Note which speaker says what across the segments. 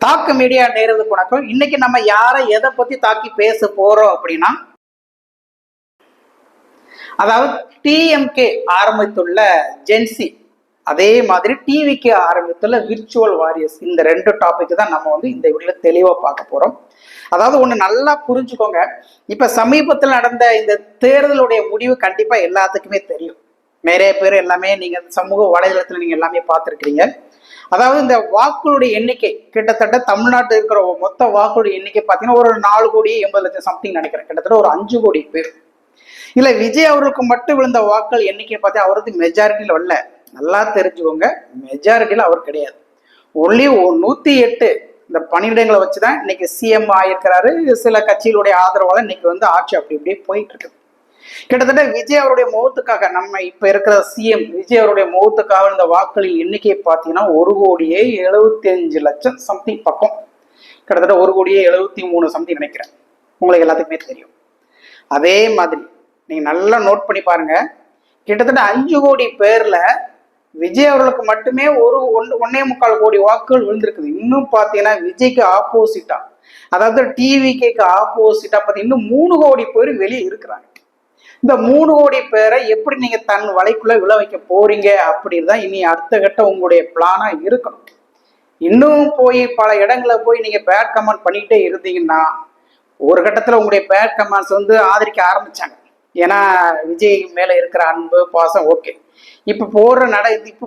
Speaker 1: தாக்கு மீடியா நேரத்துக்கு வணக்கம். இன்னைக்கு நம்ம யாரை எதை பத்தி தாக்கி பேச போறோம் அப்படின்னா, அதாவது டிஎம்கே ஆரம்பித்துள்ள ஜென்சி, அதே மாதிரி டிவிக்கு ஆரம்பித்துள்ள விர்ச்சுவல் வாரியர்ஸ், இந்த ரெண்டு டாபிக் தான் நம்ம இந்த வீடியோல தெளிவா பார்க்க போறோம். அதாவது ஒண்ணு நல்லா புரிஞ்சுக்கோங்க. இப்ப சமீபத்தில் நடந்த இந்த தேர்தலுடைய முடிவு கண்டிப்பா எல்லாத்துக்குமே தெரியும். நிறைய பேர் எல்லாமே நீங்க சமூக வலைதளத்துல நீங்க எல்லாமே பார்த்துருக்கீங்க. அதாவது இந்த வாக்குகளுடைய எண்ணிக்கை கிட்டத்தட்ட தமிழ்நாட்டில் இருக்கிற மொத்த வாக்குடைய எண்ணிக்கை பார்த்தீங்கன்னா ஒரு 4 கோடி 80 லட்சம் சம்திங் நினைக்கிறேன். கிட்டத்தட்ட ஒரு 5 கோடி பேர். இல்ல விஜய் அவருக்கு மட்டும் விழுந்த வாக்குகள் எண்ணிக்கை பார்த்தா அவருக்கு மெஜாரிட்டியில் வரல. நல்லா தெரிஞ்சுக்கோங்க, மெஜாரிட்டியில் அவர் கிடையாது. ஒன்லி 108 இந்த பணியிடங்களை வச்சுதான் இன்னைக்கு சிஎம் ஆயிருக்கிறாரு. சில கட்சிகளுடைய ஆதரவால இன்னைக்கு ஆட்சி அப்படி இப்படியே போயிட்டு இருக்கு. கிட்டத்தட்ட விஜய் அவருடைய முகத்துக்காக, நம்ம இப்ப இருக்கிற சிஎம் விஜய் அவருடைய முகத்துக்காக இந்த வாக்களின் எண்ணிக்கையை பார்த்தீங்கன்னா 1,75,00,000 சம்திங் பக்கம். கிட்டத்தட்ட 1,73,00,000 சம்திங் நினைக்கிறேன். உங்களுக்கு எல்லாத்துக்குமே தெரியும். அதே மாதிரி நீங்க நல்லா நோட் பண்ணி பாருங்க. கிட்டத்தட்ட 5 கோடி பேர்ல விஜய் அவர்களுக்கு மட்டுமே 1.25 கோடி வாக்குகள் விழுந்திருக்குது. இன்னும் பார்த்தீங்கன்னா விஜய்க்கு ஆப்போசிட்டா, அதாவது டிவிக்கு ஆப்போசிட்டா பார்த்தீங்கன்னா இன்னும் 3 கோடி பேர் வெளியே இருக்கிறாங்க. இந்த 3 கோடி பேரை எப்படி நீங்க தன் வலைக்குள்ள விழ வைக்க போறீங்க அப்படின்னு தான் இனி அடுத்த கட்டம் உங்களுடைய பிளானா இருக்கணும். இன்னும் போய் பல இடங்களை போய் நீங்க பேட் கமெண்ட் பண்ணிக்கிட்டே இருந்தீங்கன்னா ஒரு கட்டத்துல உங்களுடைய பேட் கமெண்ட்ஸ் ஆதரிக்க ஆரம்பிச்சாங்க. ஏன்னா விஜய் மேல இருக்கிற அன்பு பாசம் ஓகே. இப்ப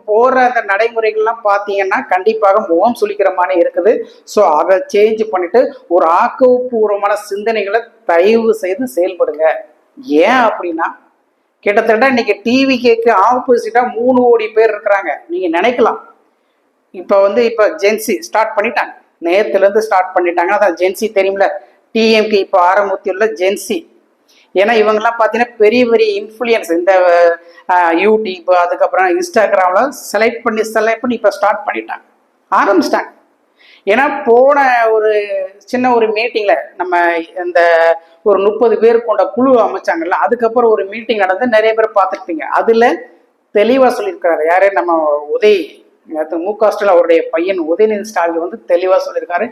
Speaker 1: போற அந்த நடைமுறைகள்லாம் பார்த்தீங்கன்னா கண்டிப்பாக முகம் சுளிக்கிற மாதிரி இருக்குது. ஸோ அதை சேஞ்ச் பண்ணிட்டு ஒரு ஆக்கப்பூர்வமான சிந்தனைகளை தயவு செய்து செயல்படுங்க. ஏன் அப்படின்னா கிட்டத்தட்ட இன்னைக்கு டிவிக்கு ஆப்போசிட்டா 3 கோடி பேர் இருக்கிறாங்க. நீங்க நினைக்கலாம் இப்ப ஜென்சி ஸ்டார்ட் பண்ணிட்டாங்க, நேத்துல இருந்து ஸ்டார்ட் பண்ணிட்டாங்க. அதான் ஜென்சி தெரியும்ல, டிஎம்கே இப்ப ஆரம்பித்துள்ள ஜென்சி. ஏன்னா இவங்கெல்லாம் பார்த்தீங்கன்னா பெரிய பெரிய இன்ஃப்ளூயன்ஸ் இந்த யூடியூப் அதுக்கப்புறம் இன்ஸ்டாகிராம்ல செலக்ட் பண்ணி இப்ப ஸ்டார்ட் பண்ணிட்டாங்க, ஆரம்பிச்சிட்டாங்க. ஏன்னா போன ஒரு சின்ன ஒரு மீட்டிங்ல நம்ம இந்த ஒரு 30 பேர் கொண்ட குழு அமைச்சாங்கல்ல, அதுக்கப்புறம் ஒரு மீட்டிங் நடந்து நிறைய பேர் பார்த்துருப்பீங்க. அதுல தெளிவா சொல்லியிருக்காரு யாரு, நம்ம மு.க. ஸ்டாலின் அவருடைய பையன் உதயநிதி ஸ்டாலின் தெளிவா சொல்லியிருக்காரு.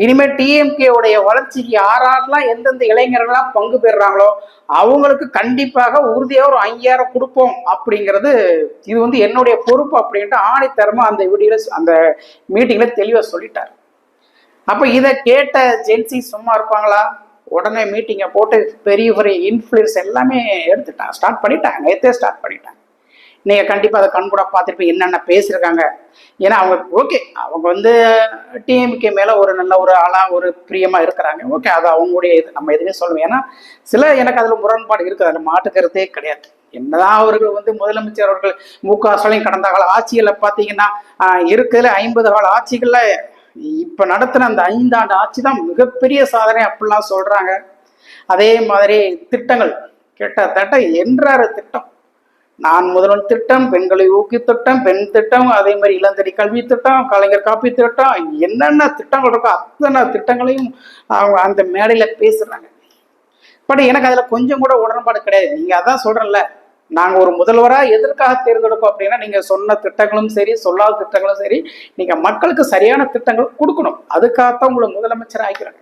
Speaker 1: இனிமேல் டிஎம்கே உடைய வளர்ச்சிக்கு யாரெல்லாம் எந்தெந்த இளைஞர்கள்லாம் பங்கு பெறுறாங்களோ அவங்களுக்கு கண்டிப்பாக உறுதியாக ஒரு 5,000 கொடுப்போம் அப்படிங்கிறது, இது என்னுடைய பொறுப்பு அப்படின்ட்டு ஆணித்தரமா அந்த வீடியோல அந்த மீட்டிங்ல தெளிவா சொல்லிட்டாரு. அப்ப இதை கேட்ட ஜென்சி சும்மா இருப்பாங்களா? உடனே மீட்டிங்கை போட்டு பெரிய பெரிய இன்ஃப்ளூயன்ஸ் எல்லாமே எடுத்துட்டாங்க, ஸ்டார்ட் பண்ணிட்டாங்க, நேற்றே ஸ்டார்ட் பண்ணிட்டாங்க. நீங்க கண்டிப்பா அதை கண்கூட பார்த்துருப்பீங்க என்னென்ன பேசியிருக்காங்க. ஏன்னா அவங்க டிஎம்கே மேல ஒரு நல்ல ஒரு ஆளா ஒரு பிரியமா இருக்கிறாங்க. ஓகே, அது அவங்களுடைய இது, நம்ம எதுவுமே சொல்லுவோம். ஏன்னா எனக்கு அதுல முரண்பாடு இருக்குது, அதுல மாட்டுக்கிறதே கிடையாது. என்னதான் அவர்கள் முதலமைச்சர் அவர்கள் மு.க. ஸ்டாலின் கடந்த கால ஆட்சிகளை பார்த்தீங்கன்னா இருக்குதுல 50 கால ஆட்சிகள்ல இப்ப நடத்துன அந்த 5 ஆண்டு ஆட்சி தான் மிகப்பெரிய சாதனை அப்படிலாம் சொல்றாங்க. அதே மாதிரி திட்டங்கள் கிட்டத்தட்ட என்றாறு திட்டம், நான் முதல்வன் திட்டம், பெண்களை ஊக்கி திட்டம், பெண் திட்டம், அதே மாதிரி இளந்தடி கல்வி திட்டம், கலைஞர் காப்பி திட்டம், என்னென்ன திட்டங்கள் இருக்கோ அத்தனை திட்டங்களையும் அவங்க அந்த மேடையில பேசுறாங்க. பட் எனக்கு அதுல கொஞ்சம் கூட உடன்பாடு கிடையாது. நீங்க அதான் சொல்றேன்ல, நாங்க ஒரு முதல்வரா எதற்காக தேர்ந்தெடுப்போம் அப்படின்னா நீங்க சொன்ன திட்டங்களும் சரி சொல்லாத திட்டங்களும் சரி நீங்க மக்களுக்கு சரியான திட்டங்கள் கொடுக்கணும். அதுக்காகத்தான் உங்களை முதலமைச்சர் ஆக்கிறாங்க.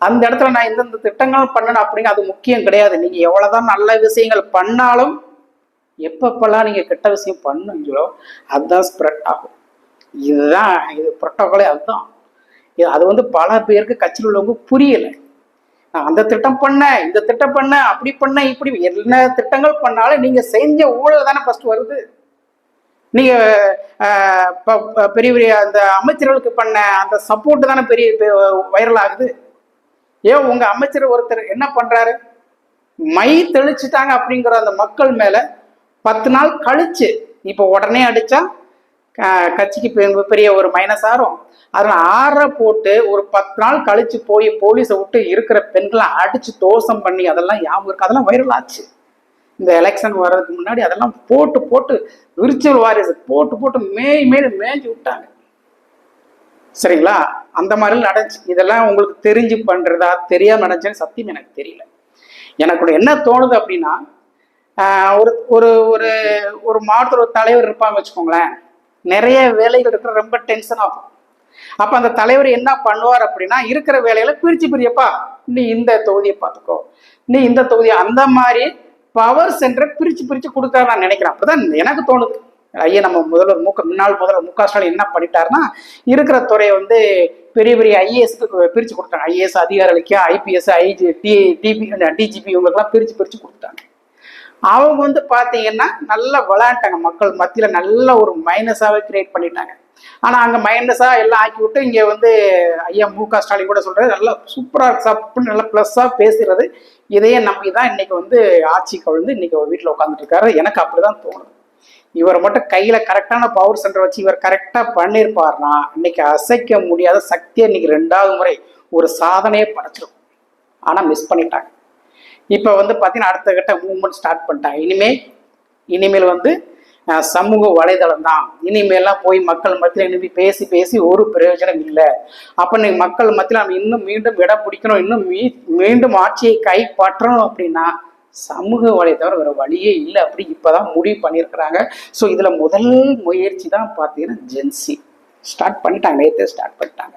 Speaker 1: அந்த இடத்துல நான் இந்தந்த திட்டங்கள் பண்ணணும் அப்படிங்க அது முக்கியம் கிடையாது. நீங்க எவ்வளவுதான் நல்ல விஷயங்கள் பண்ணாலும் எப்பப்பெல்லாம் நீங்க கெட்ட விஷயம் பண்ணுங்களோ அதுதான் ஸ்ப்ரெட் ஆகும். இது புரோட்டோகாலே அதுதான். அது பல பேருக்கு கட்சியில் உள்ளவங்க புரியலை. நான் அந்த திட்டம் பண்ணேன், இந்த திட்டம் பண்ண, அப்படி பண்ண, இப்படி என்ன திட்டங்கள் பண்ணாலும் நீங்க செஞ்ச ஊழல் தானே ஃபர்ஸ்ட் வருது. நீங்க பெரிய பெரிய அந்த அமைச்சர்களுக்கு பண்ண அந்த சப்போர்ட் தானே பெரிய வைரல் ஆகுது. ஏன் உங்க அமைச்சர் ஒருத்தர் என்ன பண்றாரு, மை தெளிச்சுட்டாங்க அப்படிங்கிற அந்த மக்கள் மேல 10 நாள் கழிச்சு இப்ப உடனே அடிச்சா கட்சிக்கு பெரிய ஒரு மைனஸ் ஆகும். அதில் 6 போட்டு ஒரு 10 நாள் கழிச்சு போய் போலீஸை விட்டு இருக்கிற பெண்களை அடிச்சு தோசம் பண்ணி அதெல்லாம் ஞாபகம் இருக்கு. அதெல்லாம் வைரல் ஆச்சு இந்த எலெக்ஷன் வர்றதுக்கு முன்னாடி. அதெல்லாம் போட்டு விர்ச்சுவல் வாரியர்ஸ் போட்டு மேய்ஞ்சு விட்டாங்க. சரிங்களா? அந்த மாதிரி நடந்துச்சு. இதெல்லாம் உங்களுக்கு தெரிஞ்சு பண்றதா தெரியாம நடந்துச்சுன்னு சத்தியம் எனக்கு தெரியல. எனக்கு என்ன தோணுது அப்படின்னா ஒரு ஒரு ஒரு மாவட்டத்தில் ஒரு தலைவர் இருப்பாங்க வச்சுக்கோங்களேன், நிறைய வேலைகள் இருக்கிற ரொம்ப டென்ஷன் ஆகும். அப்ப அந்த தலைவர் என்ன பண்ணுவார் அப்படின்னா, இருக்கிற வேலையில பிரிச்சுப்பா, நீ இந்த தொகுதியை பார்த்துக்கோ, நீ இந்த தொகுதியை, அந்த மாதிரி பவர் சென்டரை பிரிச்சு கொடுத்தாரு நான் நினைக்கிறேன். அப்படிதான் எனக்கு தோணுது. ஐயா நம்ம முன்னாள் முதல்வர் மு க ஸ்டாலின் என்ன பண்ணிட்டாருன்னா, இருக்கிற துறையை வந்து பெரிய பெரிய ஐஏஎஸ்க்கு பிரிச்சு கொடுத்தாங்க. ஐஏஎஸ் அதிகாரிகளுக்கு, ஐபிஎஸ், டிஜிபி இவங்களுக்கெல்லாம் பிரிச்சு கொடுத்தாங்க. அவங்க வந்து பாத்தீங்கன்னா நல்லா விளையாண்டாங்க, மக்கள் மத்தியில நல்ல ஒரு மைனஸாவே கிரியேட் பண்ணிட்டாங்க. ஆனா அங்க மைனஸா எல்லாம் ஆக்கி விட்டு இங்க வந்து ஐயா மு க ஸ்டாலின் கூட சொல்றது நல்லா சூப்பரா சாப்பிட்டு நல்லா பிளஸ்ஸா பேசுறது, இதையே நம்பிதான் இன்னைக்கு வந்து ஆட்சி கவிழ்ந்து இன்னைக்கு வீட்டுல உட்காந்துட்டு இருக்காரு. எனக்கு அப்படிதான் தோணுது. இவர் மட்டும் கையில கரெக்டான பவர் சென்டர் வச்சு இவர் கரெக்டா பண்ணிருப்பாருனா இன்னைக்கு அசைக்க முடியாத சக்தியை இன்னைக்கு 2வது முறை ஒரு சாதனையே படைச்சிருக்கும். ஆனா மிஸ் பண்ணிட்டாங்க. இப்ப வந்து பாத்தீங்கன்னா அடுத்த கட்ட மூவ்மெண்ட் ஸ்டார்ட் பண்ணிட்டாங்க. இனிமேல் வந்து சமூக வலைதளம் தான், இனிமேலாம் போய் மக்கள் மத்தியில இனிமே பேசி ஒரு பிரயோஜனம் இல்லை. அப்ப நீங்க மக்கள் மத்தியில நம்ம இன்னும் மீண்டும் இடம் பிடிக்கணும், இன்னும் மீண்டும் ஆட்சியை கைப்பற்றணும் அப்படின்னா சமூக வலைதளம் வேற வழியே இல்லை அப்படி இப்பதான் முடிவு பண்ணியிருக்கிறாங்க. ஸோ இதுல முதல் முயற்சி தான் பார்த்தீங்கன்னா ஜென்சி ஸ்டார்ட் பண்ணிட்டாங்க, நேற்றே ஸ்டார்ட் பண்ணிட்டாங்க.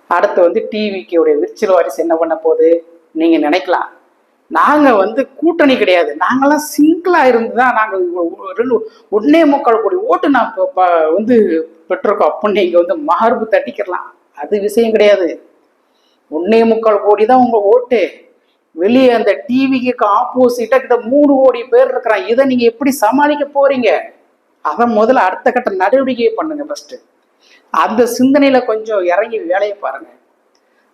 Speaker 1: அடுத்து வந்து டிவிக்கு விர்ச்சுவல் வாரிசு என்ன பண்ண போகுது நீங்க நினைக்கலாம். நாங்க வந்து கூட்டணி கிடையாது, நாங்கெல்லாம் சிங்கிளா இருந்துதான் நாங்க 1.25 கோடி ஓட்டு நான் வந்து பெற்றிருக்கோம் அப்படின்னு நீங்க வந்து மார்பு தட்டிக்கலாம். அது விஷயம் கிடையாது. 1.25 கோடி தான் உங்க ஓட்டு. வெளியே அந்த டிவிக்கு ஆப்போசிட்டா கிட்ட 3 கோடி பேர் இருக்கிறாங்க. இதை நீங்க எப்படி சமாளிக்க போறீங்க? அதை முதல்ல அடுத்த கட்ட நடவடிக்கையை பண்ணுங்க. ஃபர்ஸ்ட் அந்த சிந்தனையில கொஞ்சம் இறங்கி வேலையை பாருங்க.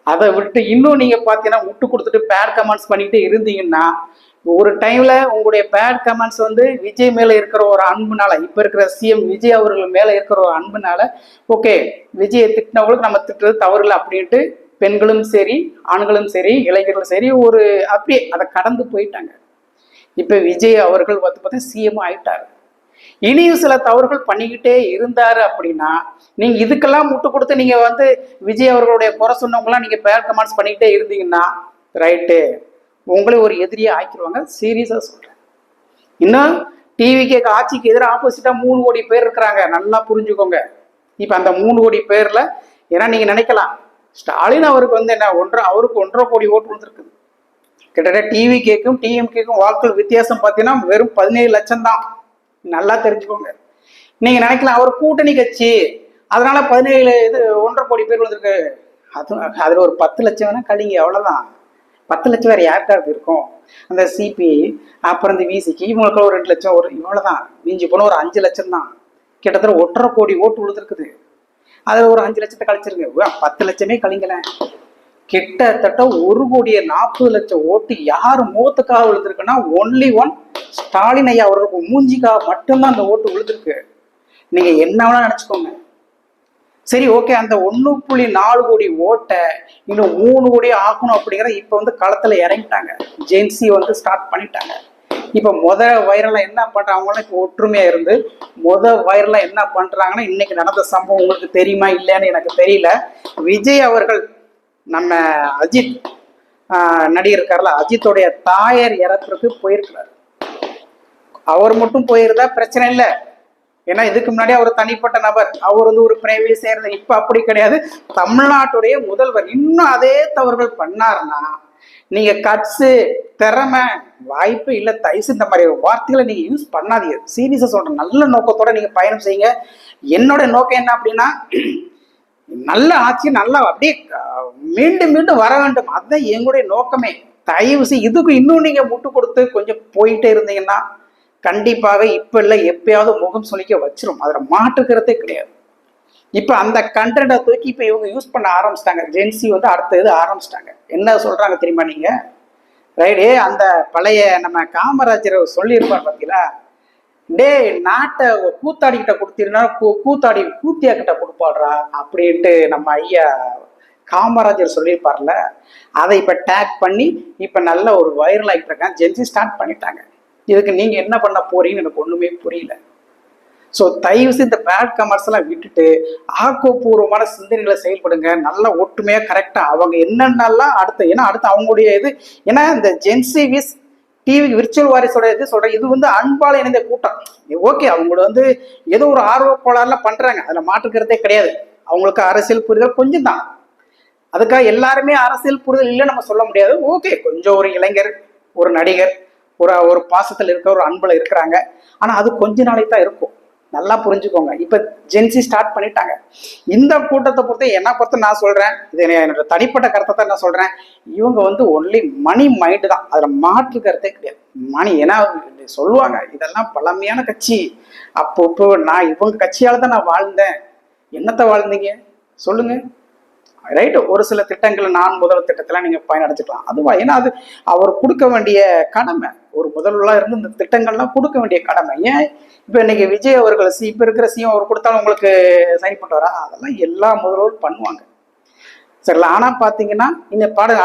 Speaker 1: அதை விட்டு இன்னும் நீங்க பாத்தீங்கன்னா விட்டு கொடுத்துட்டு பேட் கமெண்ட்ஸ் பண்ணிட்டு இருந்தீங்கன்னா ஒரு டைம்ல உங்களுடைய பேட் கமெண்ட்ஸ் வந்து விஜய் மேல இருக்கிற ஒரு அன்புனால, இப்ப இருக்கிற சிஎம் விஜய் அவர்கள் மேல இருக்கிற ஒரு அன்புனால ஓகே விஜயை திட்டினவங்களுக்கு நம்ம திட்டுறது தவறு இல்லை அப்படின்ட்டு பெண்களும் சரி ஆண்களும் சரி இளைஞர்களும் சரி ஒரு அப்படியே அதை கடந்து போயிட்டாங்க. இப்ப விஜய் அவர்கள் பார்த்தா சிஎம் ஆயிட்டாரு. இனியும் சில தவறுகள் பண்ணிக்கிட்டே இருந்தாரு அப்படின்னா நீங்க இதுக்கெல்லாம் முட்டு கொடுத்து நீங்க வந்து விஜய் அவர்களுடைய குறை சொன்னவங்களாம் நீங்க பேட் கமெண்ட்ஸ் பண்ணிக்கிட்டே இருந்தீங்கன்னா ரைட்டு உங்களே ஒரு எதிரியா ஆக்கிடுவாங்க. சீரியஸா சொல்றேன். இன்னும் டிவிக்கு ஆட்சிக்கு எதிராக ஆப்போசிட்டா 3 கோடி பேர் இருக்கிறாங்க, நல்லா புரிஞ்சுக்கோங்க. இப்ப அந்த 3 கோடி பேர்ல ஏன்னா நீங்க நினைக்கலாம் ஸ்டாலின் அவருக்கு வந்து என்ன அவருக்கு 1.5 கோடி ஓட்டு வந்துருக்குது. கிட்டத்தட்ட டிவிக்கும் டிஎம்கேக்கும் வாக்குகள் வித்தியாசம் பார்த்தீங்கன்னா வெறும் 17 லட்சம் தான். நல்லா தெரிஞ்சுக்கோங்க. நீங்க நினைக்கலாம் அவர் கூட்டணி கட்சி அதனால 1.5 கோடி பேர் வந்திருக்கு. அதுல ஒரு 10 லட்சம் வேணா கழிங்க, அவ்வளவுதான். 10 லட்சம் வேற யாருக்காருக்கு இருக்கும்? அந்த சிபிஐ அப்புறம் இந்த விசிக்கு இவங்களுக்கு ஒரு 2 லட்சம் ஒரு இவ்வளவுதான். மிஞ்சி போன ஒரு 5 லட்சம் தான். கிட்டத்தட்ட 1.5 கோடி ஓட்டு விழுந்திருக்குது. அதுல ஒரு 5 லட்சத்தை கழிச்சிருங்க, 10 லட்சமே கழிங்கல. கிட்டத்தட்ட 1.40 கோடி ஓட்டு யாரு முகத்துக்காக விழுந்திருக்குன்னா ஒன்லி ஒன் ஸ்டாலின் ஐயா அவர்களுக்கு மூஞ்சிக்காக மட்டும்தான் அந்த ஓட்டு விழுந்திருக்கு. நீங்க என்ன வேணா நினைச்சுக்கோங்க. சரி ஓகே, அந்த 1.4 கோடி ஓட்டை இன்னும் 3 கோடி ஆக்கணும் அப்படிங்கிற இப்ப வந்து களத்துல இறங்கிட்டாங்க. ஜென்சி வந்து ஸ்டார்ட் பண்ணிட்டாங்க. இப்ப வைரலா என்ன பண்றாங்க, அவங்களாம் இப்ப ஒற்றுமையா இருந்து வைரலா என்ன பண்றாங்கன்னா இன்னைக்கு நடந்த சம்பவம் உங்களுக்கு தெரியுமா இல்லையான்னு எனக்கு தெரியல. விஜய் அவர்கள் நம்ம அஜித் நடிகர் இருக்காருல, அஜித்தோடைய தாயார் இறப்புக்கு போயிருக்கிறார். அவர் மட்டும் போயிருந்தா பிரச்சனை இல்லை, ஏன்னா இதுக்கு முன்னாடி அவர் தனிப்பட்ட நபர், அவர் வந்து ஒரு பிரைவேட் சேர்ந்த. இப்ப அப்படி கிடையாது, தமிழ்நாட்டுடைய முதல்வர். இன்னும் அதே தவறுகள் பண்ணாருன்னா நீங்க கட்ஸு திறமை வாய்ப்பு இல்லை. தயவுசு இந்த மாதிரி வார்த்தைகளை நீங்க யூஸ் பண்ணாதீங்க. சீரியஸா சொல்றேன், நல்ல நோக்கத்தோட நீங்க பயணம் செய்யுங்க. என்னோட நோக்கம் என்ன அப்படின்னா நல்ல ஆட்சி நல்லா அப்படியே மீண்டும் மீண்டும் வர வேண்டும், அதுதான் எங்களுடைய நோக்கமே. தயவு செய்து இதுக்கு இன்னும் நீங்க முட்டு கொடுத்து கொஞ்சம் போயிட்டே இருந்தீங்கன்னா கண்டிப்பாக இப்ப இல்லை எப்பயாவது முகம் சொல்லிக்க வச்சிரும். அதுல மாற்றுக்கிறதே கிடையாது. இப்ப அந்த கண்டென்ட்டை தூக்கி இப்ப இவங்க யூஸ் பண்ண ஆரம்பிச்சிட்டாங்க. ஜென்சி வந்து அடுத்த இது ஆரம்பிச்சிட்டாங்க. என்ன சொல்றாங்க தெரியுமா நீங்க? ரைடே அந்த பழைய நம்ம காமராஜர் சொல்லியிருப்பார் பார்த்தீங்களா, டே நாட்டை கூத்தாடி கிட்ட கொடுத்தீங்கன்னா கூத்தியா கிட்ட கொடுப்பாடுறா அப்படின்ட்டு நம்ம ஐயா காமராஜர் சொல்லியிருப்பார்ல, அதை இப்ப டேக் பண்ணி இப்ப நல்ல ஒரு வைரல் ஆகிட்டு இருக்காங்க. ஜென்சி ஸ்டார்ட் பண்ணிட்டாங்க. இதுக்கு நீங்க என்ன பண்ண போறீங்கன்னு எனக்கு ஒண்ணுமே புரியல. ஸோ தயவு செய்து இந்த பேட் கமெண்ட்ஸ் எல்லாம் விட்டுட்டு ஆக்கப்பூர்வமான சிந்தனைகளை செயல்படுங்க. நல்லா ஒற்றுமையா கரெக்டா அவங்க என்னென்னலாம் ஏன்னா அடுத்து அவங்களுடைய இது, ஏன்னா இந்த ஜென்சி விஸ் டிவி விர்ச்சுவல் வாரிசோட இது சொல்றேன், இது வந்து அன்பால இணைந்த கூட்டம். ஓகே, அவங்களோட வந்து ஏதோ ஒரு ஆர்வ கோளாறுல பண்றாங்க, அதுல மாற்றுக்கிறதே கிடையாது. அவங்களுக்கு அரசியல் புரிதல் கொஞ்சம் தான். அதுக்காக எல்லாருமே அரசியல் புரிதல் இல்லைன்னு நம்ம சொல்ல முடியாது. ஓகே, கொஞ்சம் ஒரு இளைஞர், ஒரு நடிகர், ஒரு பாசத்தில் இருக்கிற ஒரு அன்புல இருக்கிறாங்க. ஆனா அது கொஞ்ச நாளைக்கு தான் இருக்கும். நல்லா புரிஞ்சுக்கோங்க. இப்ப ஜென்சி ஸ்டார்ட் பண்ணிட்டாங்க. இந்த கூட்டத்தை பொறுத்த என்னை பொறுத்த நான் சொல்றேன், இது என்னோட தனிப்பட்ட கருத்தை தான் நான் சொல்றேன், இவங்க வந்து ஒன்லி மணி மைண்டு தான். அதுல மாற்று கருத்தே கிடையாது. மணி ஏன்னா சொல்லுவாங்க இதெல்லாம் பழமையான கட்சி, அப்போ நான் இவங்க கட்சியால தான் நான் வாழ்ந்தேன். என்னத்தை வாழ்ந்தீங்க சொல்லுங்க? ரைட்டு, ஒரு சில திட்டங்களை நான் முதல் திட்டத்தெல்லாம் நீங்க பயனடைச்சுக்கலாம். அதுவா, ஏன்னா அது அவர் கொடுக்க வேண்டிய கடமை. ஒரு முதல்வராக இருந்து இந்த திட்டங்கள்லாம் கொடுக்க வேண்டிய கடமை. ஏன் இப்ப இன்னைக்கு விஜய் அவர்கள் இப்ப இருக்கிற சிஎம் அவர் கொடுத்தாலும் உங்களுக்கு சரி பண்ணுவாரா? அதெல்லாம் எல்லா முதல்வரும் பண்ணுவாங்க, சரிங்களா? ஆனா பாத்தீங்கன்னா இந்த பாடம்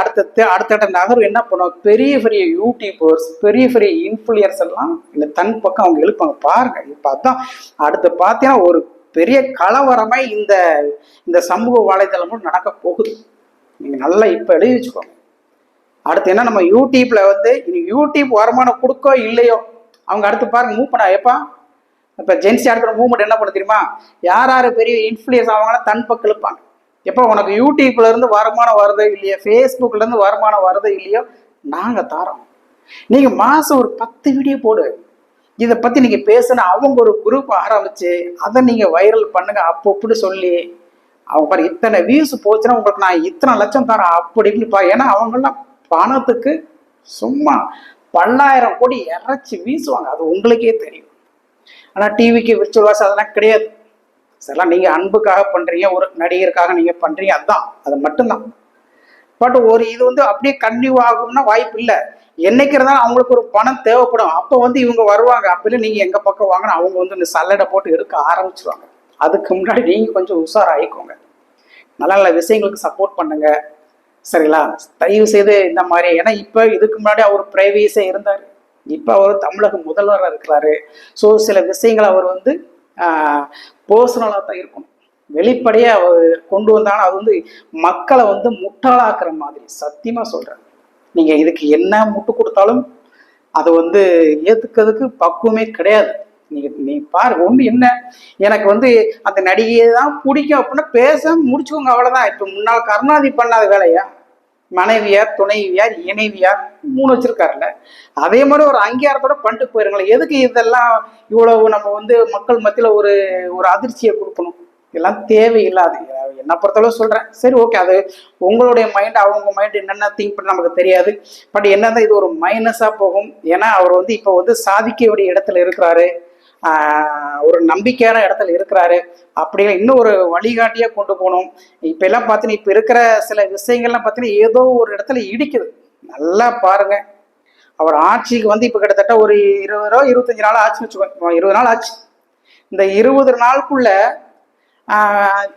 Speaker 1: அடுத்த நகர்வு என்ன பண்ணுவாங்க, பெரிய பெரிய யூடியூபர்ஸ், பெரிய பெரிய இன்ஃபுளுயர்ஸ் எல்லாம் இந்த தன் பக்கம் அவங்க எழுப்பாங்க. பாருங்க, இப்ப அதான் அடுத்து பாத்தீங்கன்னா ஒரு பெரிய கலவரமே இந்த சமூக வலைதளமும் நடக்க போகுது. நீங்க நல்லா இப்ப எழுதி வச்சுக்கோங்க. அடுத்து என்ன, நம்ம யூடியூப்ல வந்து யூடியூப் வருமானம் கொடுக்கோ இல்லையோ, அவங்க அடுத்து பாருங்க மூவ் பண்ண எப்பா. இப்ப ஜென்சி அடுத்த மூவ்மெண்ட் என்ன பண்ண தெரியுமா, யார் யாரு பெரிய இன்ஃபுளுயன்ஸ் ஆவாங்கன்னா தன் பக்கம் இழுப்பாங்க. எப்போ உனக்கு யூடியூப்ல இருந்து வருமானம் வருதோ இல்லையோ, ஃபேஸ்புக்ல இருந்து வருமானம் வருதோ இல்லையோ, நாங்க தரோம். நீங்க மாசம் ஒரு 10 வீடியோ போடு, இதை பத்தி நீங்க பேசுன அவங்க ஒரு குரூப் ஆரம்பிச்சு அதை நீங்க வைரல் பண்ணுங்க. அப்படி சொல்லி அவங்க பாரு இத்தனை வியூஸ் போச்சுன்னா உங்களுக்கு நான் இத்தனை லட்சம் தரேன் அப்படின்னு பா. ஏன்னா அவங்கெல்லாம் பணத்துக்கு சும்மா பல்லாயிரம் கோடி இறைச்சி வீசுவாங்க, அது உங்களுக்கே தெரியும். ஆனா டிவிக்கு விர்ச்சுவல் வாட்ச் அதெல்லாம் கிடையாது. அதெல்லாம் நீங்க அன்புக்காக பண்றீங்க, ஒரு நடிகருக்காக நீங்க பண்றீங்க, அதுதான், அது மட்டும்தான். பட் ஒரு இது வந்து அப்படியே கன்டினியூ ஆகும்னா வாய்ப்பு இல்லை. என்னைக்கு இருந்தாலும் அவங்களுக்கு ஒரு பணம் தேவைப்படும். அப்போ வந்து இவங்க வருவாங்க. அப்படி நீங்க எங்க பக்கம் வாங்கினா அவங்க வந்து இந்த சல்லடை போட்டு எடுக்க ஆரம்பிச்சிருவாங்க. அதுக்கு முன்னாடி நீங்க கொஞ்சம் உஷாராயிக்கோங்க. நல்ல நல்ல விஷயங்களுக்கு சப்போர்ட் பண்ணுங்க, சரிங்களா? தயவு செய்து இந்த மாதிரி, ஏன்னா இப்ப இதுக்கு முன்னாடி அவர் பிரைவேஸே இருந்தாரு, இப்ப அவர் தமிழக முதல்வராக இருக்கிறாரு. ஸோ சில விஷயங்கள் அவர் வந்து பர்சனலா தான் இருக்கணும். வெளிப்படையா அவர் கொண்டு வந்தாலும் அது வந்து மக்களை வந்து முட்டாளாக்குற மாதிரி. சத்தியமா சொல்றேன், நீங்க இதுக்கு என்ன முட்டு கொடுத்தாலும் அதை வந்து ஏத்துக்கிறதுக்கு பக்குவமே கிடையாது. நீ பாரு, ஒண்ணு என்ன, எனக்கு வந்து அந்த நடிகையை தான் பிடிக்கும் அப்படின்னா பேச முடிச்சுக்கோங்க, அவ்வளவுதான். இப்ப முன்னாள் கருணாநிதி பண்ணாத வேலையா? மனைவியார், துணைவியார், இணைவியார் 3 வச்சிருக்காருல்ல, அதே மாதிரி ஒரு அங்கீகாரத்தோட பண்ணிட்டு போயிருங்களேன். எதுக்கு இதெல்லாம் இவ்வளவு நம்ம வந்து மக்கள் மத்தியில ஒரு ஒரு அதிர்ச்சியை கொடுக்கணும்? இதெல்லாம் தேவையில்லாது. என்ன பொறுத்தளவு சொல்றேன். சரி, ஓகே, அது உங்களுடைய மைண்ட், அவங்க மைண்ட் என்னென்ன திங்க் பண்ண நமக்கு தெரியாது. பட் என்னதான் இது ஒரு மைனஸா போகும். ஏன்னா அவர் வந்து இப்போ வந்து சாதிக்க வேண்டிய இடத்துல இருக்கிறாரு, ஒரு நம்பிக்கையான இடத்துல இருக்கிறாரு. அப்படியே இன்னும் ஒரு வழிகாட்டியா கொண்டு போகணும். இப்ப எல்லாம் பார்த்தீங்கன்னா இப்ப இருக்கிற சில விஷயங்கள்லாம் பார்த்தீங்கன்னா ஏதோ ஒரு இடத்துல இடிக்குது. நல்லா பாருங்க, அவர் ஆட்சிக்கு வந்து இப்ப கிட்டத்தட்ட ஒரு 25 நாள் ஆச்சுன்னு வச்சுக்கோங்க. 20 நாள் ஆச்சு. இந்த 20 நாளுக்குள்ள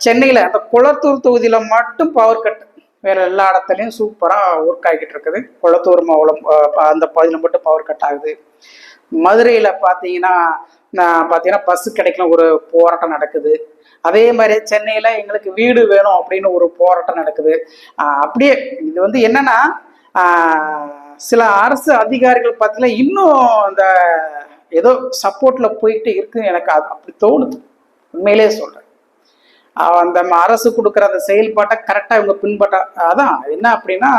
Speaker 1: சென்னையில அந்த குளத்தூர் தொகுதியில மட்டும் பவர் கட், வேற எல்லா இடத்துலையும் சூப்பரா ஒர்க் ஆகிட்டு இருக்குது. குளத்தூர் மாவட்டம் அந்த பகுதியில் மட்டும் பவர் கட் ஆகுது. மதுரையில பாத்தீங்கன்னா பஸ் கிடைக்கல, ஒரு போராட்டம் நடக்குது. அதே மாதிரி சென்னையில எங்களுக்கு வீடு வேணும் அப்படின்னு ஒரு போராட்டம் நடக்குது. அப்படியே இது வந்து என்னன்னா சில அரசு அதிகாரிகள் பார்த்தீங்கன்னா இன்னும் அந்த ஏதோ சப்போர்ட்ல போயிட்டு இருக்கு. எனக்கு அது அப்படி தோணுது, உண்மையிலேயே சொல்றேன். அந்த அரசு கொடுக்குற அந்த செயல்பாட்டை கரெக்டா இவங்க பின்பற்ற, அதான் என்ன அப்படின்னா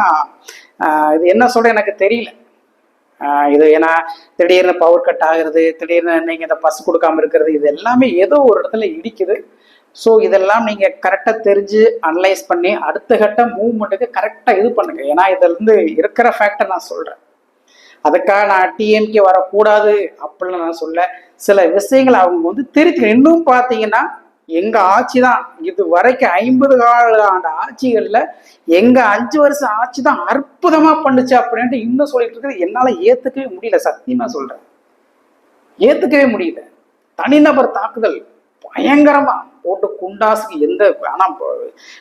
Speaker 1: இது என்ன சொல்ற எனக்கு தெரியல. இது ஏன்னா திடீர்னு பவர் கட் ஆகுறது, திடீர்னு நீங்க இந்த பஸ் கொடுக்காம இருக்கிறது, இது எல்லாமே ஏதோ ஒரு இடத்துல இடிக்குது. ஸோ இதெல்லாம் நீங்க கரெக்டா தெரிஞ்சு அனலைஸ் பண்ணி அடுத்த கட்ட மூவ்மெண்ட்டுக்கு கரெக்டா இது பண்ணுங்க. ஏன்னா இதுல இருந்து இருக்கிற ஃபேக்டர் நான் சொல்றேன். அதுக்காக நான் டிஎம்கே வரக்கூடாது அப்படின்னு நான் சொல்ல. சில விஷயங்களை அவங்க வந்து திருத்தி, இன்னும் பார்த்தீங்கன்னா எங்க ஆட்சி தான் இது வரைக்கும் 50 ஆண்டு ஆட்சிகள்ல எங்க 5 வருஷம் ஆட்சி தான் அற்புதமா பண்ணுச்சு அப்படின்ட்டு இன்னும் சொல்லிட்டு இருக்குது. என்னால ஏத்துக்கவே முடியல, சத்தியமா சொல்றேன், ஏத்துக்கவே முடியல. தனிநபர் தாக்குதல் பயங்கரமா போட்டு குண்டாசுக்கு எந்த, ஆனா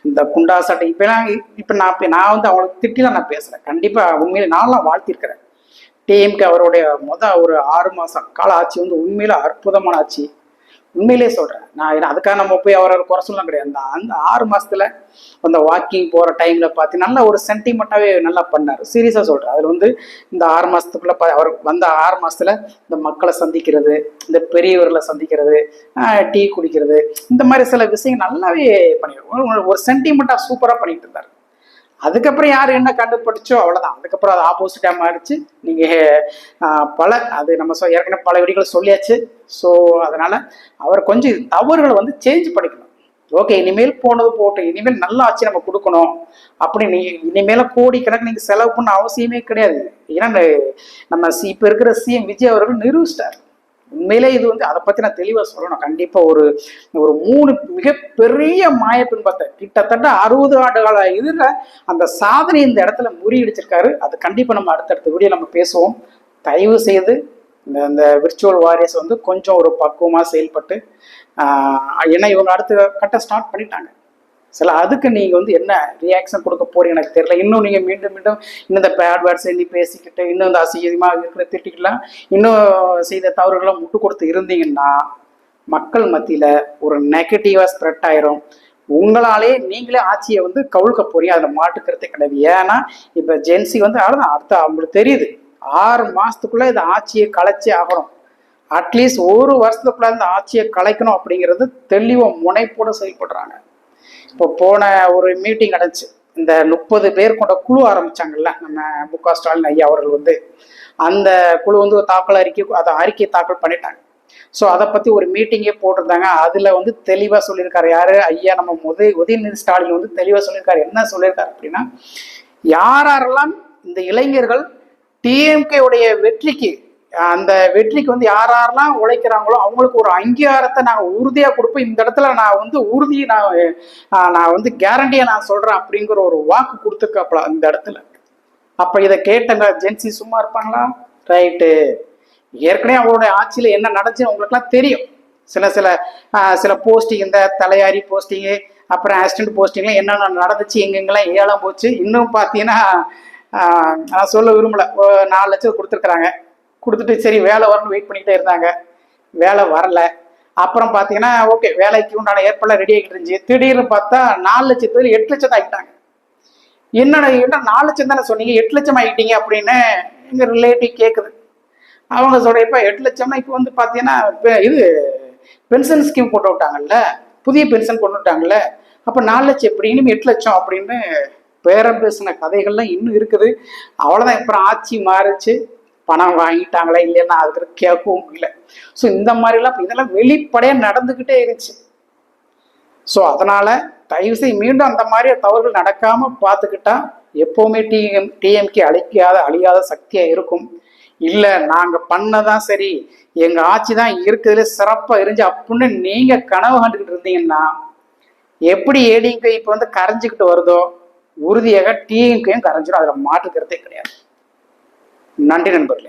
Speaker 1: இந்த குண்டாசாட்டை இப்ப நான் வந்து அவங்களுக்கு திட்டிலாம் நான் பேசுறேன். கண்டிப்பா உண்மையில நான்லாம் வாழ்த்திருக்கிறேன். டிஎம்கே அவருடைய ஒரு 6 மாசம் கால ஆட்சி வந்து உண்மையில அற்புதமான ஆட்சி. உண்மையிலே சொல்றேன் நான். அதுக்காக நம்ம போய் அவரை குறை சொல்லலாம் கிடையாது. அந்த 6 மாசத்துல அந்த வாக்கிங் போற டைம்ல பார்த்து நல்ல ஒரு சென்டிமெண்டாவே நல்லா பண்ணாரு. சீரியஸா சொல்றேன். அதுல வந்து இந்த 6 மாசத்துக்குள்ள அவர் வந்த 6 மாசத்துல இந்த மக்களை சந்திக்கிறது, இந்த பெரியவர்களை சந்திக்கிறது, டீ குடிக்கிறது, இந்த மாதிரி சில விஷயங்கள் நல்லாவே பண்ணிடுவோம். ஒரு சென்டிமெண்டா சூப்பரா பண்ணிட்டு இருந்தாரு. அதுக்கப்புறம் யார் என்ன கண்டுபிடிச்சோ அவ்வளவுதான். அதுக்கப்புறம் அது ஆப்போசிட்டா மாறிச்சு. நீங்க அது நம்ம ஏற்கனவே பல வீடியோக்கள் சொல்லியாச்சு. ஸோ அதனால அவர் கொஞ்சம் தவறுகளை வந்து சேஞ்ச் பண்ணிக்கணும். ஓகே, இனிமேல் போனது போட்டு இனிமேல் நல்ல ஆட்சி நம்ம கொடுக்கணும் அப்படின்னு இனிமேல கோடிக்கணக்கு நீங்க செலவு பண்ண அவசியமே கிடையாது. ஏன்னா நம்ம இப்ப இருக்கிற சிஎம் விஜய் அவர்கள் நிரூபிச்சிட்டார். உண்மையிலே இது வந்து அதை பத்தி நான் தெளிவா சொல்லணும். கண்டிப்பா ஒரு 3 மிகப்பெரிய மாயப்பின்பத்தை கிட்டத்தட்ட 60 ஆண்டு கால இதுல அந்த சாதனை இந்த இடத்துல முறியடிச்சிருக்காரு. அது கண்டிப்பா நம்ம அடுத்தடுத்த வீடியோ நம்ம பேசுவோம். தயவு செய்து இந்த விர்ச்சுவல் வாரியர்ஸ் வந்து கொஞ்சம் ஒரு பக்குவமா செயல்பட்டு ஏன்னா இவங்க அடுத்த கட்ட ஸ்டார்ட் பண்ணிட்டாங்க. அதுக்கு நீங்க வந்து என்ன ரியாக்ஷன் கொடுக்க போறீங்க எனக்கு தெரியல. இன்னும் நீங்க மீண்டும் இன்னும் இந்த பேட் வேர்ட்ஸ் எண்ணி பேசிக்கிட்டு இன்னும் இந்த அசிங்கமாக இருக்கிற திட்டிக்கலாம் இன்னும் செய்த தவறுகளை முட்டு கொடுத்து இருந்தீங்கன்னா மக்கள் மத்தியில ஒரு நெகட்டிவா ஸ்ப்ரெட் ஆயிரும். உங்களாலே நீங்களே ஆட்சியை வந்து கவுழ்க்க போறீங்க. அதுல மாட்டுக்கிறதே கிடையாது. ஏன்னா இப்ப ஜென்சி வந்து அவ்வளவுதான். அடுத்த அவங்களுக்கு தெரியுது 6 மாசத்துக்குள்ள இந்த ஆட்சியை கலைச்சே ஆகணும். அட்லீஸ்ட் 1 வருஷத்துக்குள்ள இந்த ஆட்சியை கலைக்கணும் அப்படிங்கிறது தெளிவா முனைப்போட செயல்படுறாங்க. இப்போ போன ஒரு மீட்டிங் நடந்துச்சு. இந்த 30 பேர் கொண்ட குழு ஆரம்பிச்சாங்கல்ல நம்ம மு.க. ஸ்டாலின் ஐயா அவர்கள் வந்து அந்த குழு வந்து அறிக்கை தாக்கல் பண்ணிட்டாங்க. ஸோ அதை பத்தி ஒரு மீட்டிங்கே போட்டிருந்தாங்க. அதுல வந்து தெளிவா சொல்லியிருக்காரு யாரு ஐயா நம்ம உதயநிதி ஸ்டாலின் வந்து தெளிவா சொல்லியிருக்காரு. என்ன சொல்லியிருக்காரு அப்படின்னா, யாரெல்லாம் இந்த இளைஞர்கள் டிஎம்கே உடைய வெற்றிக்கு அந்த வெற்றிக்கு வந்து யாரெல்லாம் உழைக்கிறாங்களோ அவங்களுக்கு ஒரு அங்கீகாரத்தை நாங்கள் உறுதியா கொடுப்போம். இந்த இடத்துல நான் வந்து உறுதியை நான் வந்து கேரண்டியா நான் சொல்றேன் அப்படிங்கிற ஒரு வாக்கு கொடுத்துருக்காப்பல இந்த இடத்துல. அப்ப இதை கேட்டங்க ஜென்சி சும்மா இருப்பாங்களா? ரைட்டு. ஏற்கனவே அவங்களுடைய ஆட்சியில என்ன நடந்துச்சுன்னு உங்களுக்குலாம் தெரியும். சில போஸ்டிங், இந்த தலையாரி போஸ்டிங்கு, அப்புறம் அசிஸ்டன்ட் போஸ்டிங்லாம் என்னென்ன நடந்துச்சு, எங்கெங்கெல்லாம் ஏலம் போச்சு. இன்னும் பார்த்தீங்கன்னா நான் சொல்ல விரும்பல, 4 லட்சம் கொடுத்துருக்குறாங்க. கொடுத்துட்டு சரி வேலை வரணும்னு வெயிட் பண்ணிக்கிட்டே இருந்தாங்க. வேலை வரல. அப்புறம் பார்த்தீங்கன்னா ஓகே வேலைக்கு உண்டான ஏற்பாடுலாம் ரெடி ஆகிட்டு இருந்துச்சு. திடீர்னு பார்த்தா 4 லட்சத்துல 8 லட்சம் ஆகிட்டாங்க. என்ன 4 லட்சம் தானே சொன்னீங்க, 8 லட்சம் ஆகிட்டீங்க அப்படின்னு எங்க ரிலேட்டிவ் கேட்குது. அவங்க சொல்ற இப்ப 8 லட்சம்னா இப்போ வந்து பார்த்தீங்கன்னா இது பென்ஷன் ஸ்கீம் போட்டு விட்டாங்கல்ல, புதிய பென்ஷன் கொண்டு விட்டாங்கல்ல, அப்போ 4 லட்சம் எப்படி இனிமே 8 லட்சம் அப்படின்னு பேரம் பேசின கதைகள்லாம் இன்னும் இருக்குது. அவ்வளோதான். அப்புறம் ஆட்சி மாறிச்சு, பணம் வாங்கிட்டாங்களா இல்லைன்னா அதுக்கு கேட்கவும் இல்லை. ஸோ இந்த மாதிரிலாம் இதெல்லாம் வெளிப்படையாக நடந்துக்கிட்டே இருந்துச்சு. ஸோ அதனால தயவு செய்து மீண்டும் அந்த மாதிரி தவறுகள் நடக்காம பார்த்துக்கிட்டா எப்பவுமே டிஎம்கே அழியாத சக்தியா இருக்கும். இல்லை நாங்கள் பண்ணதான் சரி, எங்க ஆட்சி தான் இருக்கிறதுல சிறப்பா இருந்துச்சு அப்படின்னு நீங்க கனவு கண்டுக்கிட்டு இருந்தீங்கன்னா எப்படி ஏடிஎம்கே இப்போ வந்து கரைஞ்சிக்கிட்டு வருதோ உறுதியாக டிஎம்கேயும் கரைஞ்சிடும். அதில் மாற்றுக்கிறதே கிடையாது. நன்றி நண்பர்களே.